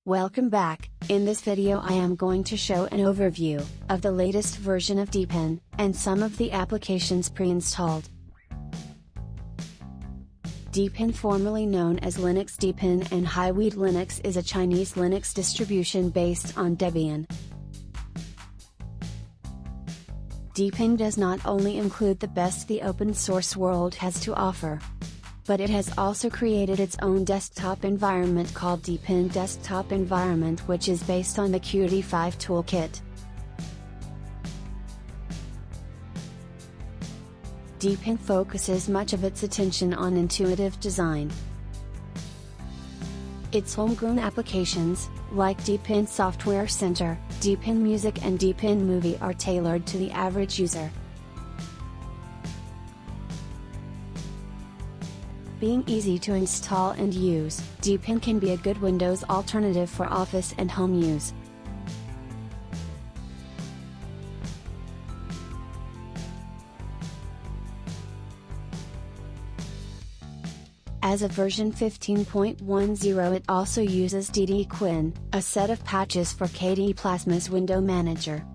Welcome back. In this video I am going to show an overview of the latest version of Deepin, and some of the applications pre-installed. Deepin, formerly known as Linux Deepin and Hiweed Linux, is a Chinese Linux distribution based on Debian. Deepin does not only include the best the open source world has to offer, but it has also created its own desktop environment called Deepin Desktop Environment, which is based on the Qt5 toolkit. Deepin focuses much of its attention on intuitive design. Its homegrown applications, like Deepin Software Centre, Deepin Music and Deepin Movie, are tailored to the average user. Being easy to install and use, Deepin can be a good Windows alternative for office and home use. As of version 15.10, it also uses DD-Quinn, a set of patches for KDE Plasma's window manager.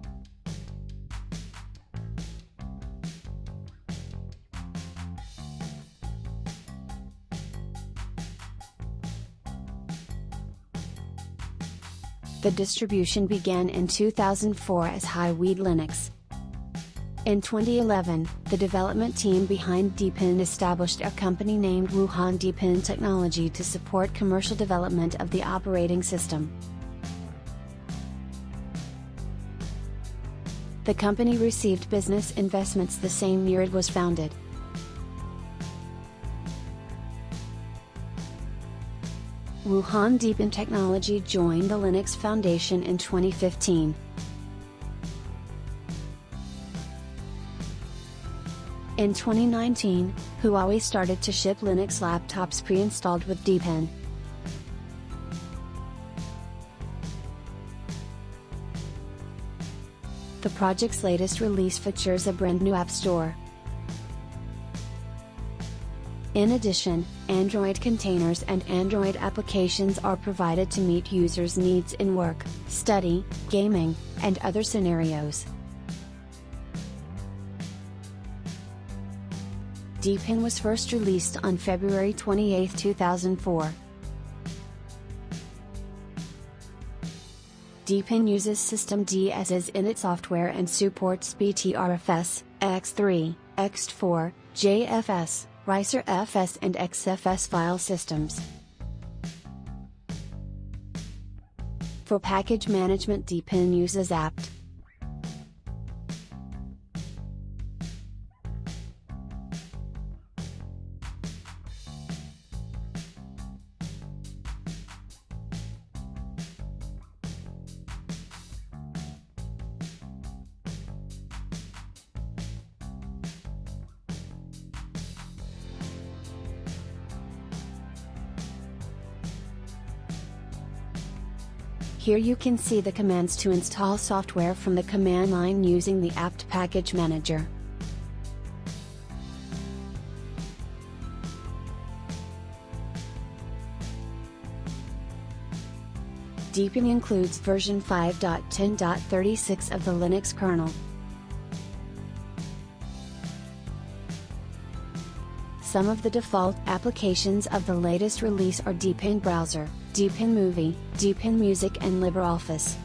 The distribution began in 2004 as Hiweed Linux. In 2011, the development team behind Deepin established a company named Wuhan Deepin Technology to support commercial development of the operating system. The company received business investments the same year it was founded. Wuhan Deepin Technology joined the Linux Foundation in 2015. In 2019, Huawei started to ship Linux laptops pre-installed with Deepin. The project's latest release features a brand new App Store. In addition, Android containers and Android applications are provided to meet users' needs in work, study, gaming, and other scenarios. Deepin was first released on February 28, 2004. Deepin uses systemd as is in its software and supports BTRFS, X3, X4, JFS, RiserFS and XFS file systems. For package management, Deepin uses apt. Here you can see the commands to install software from the command line using the apt package manager. Deepin includes version 5.10.36 of the Linux kernel. Some of the default applications of the latest release are Deepin Browser, Deepin Movie, Deepin Music and LibreOffice.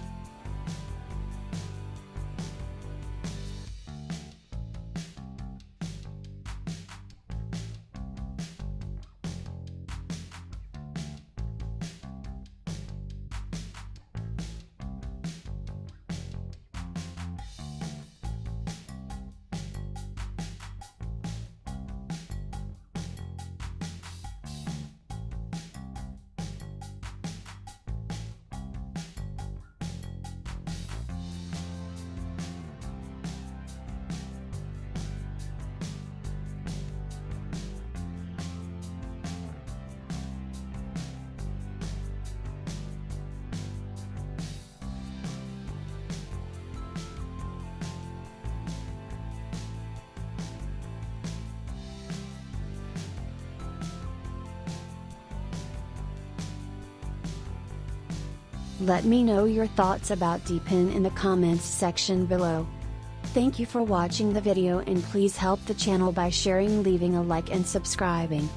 Let me know your thoughts about Deepin in the comments section below. Thank you for watching the video, and please help the channel by sharing, leaving a like and subscribing.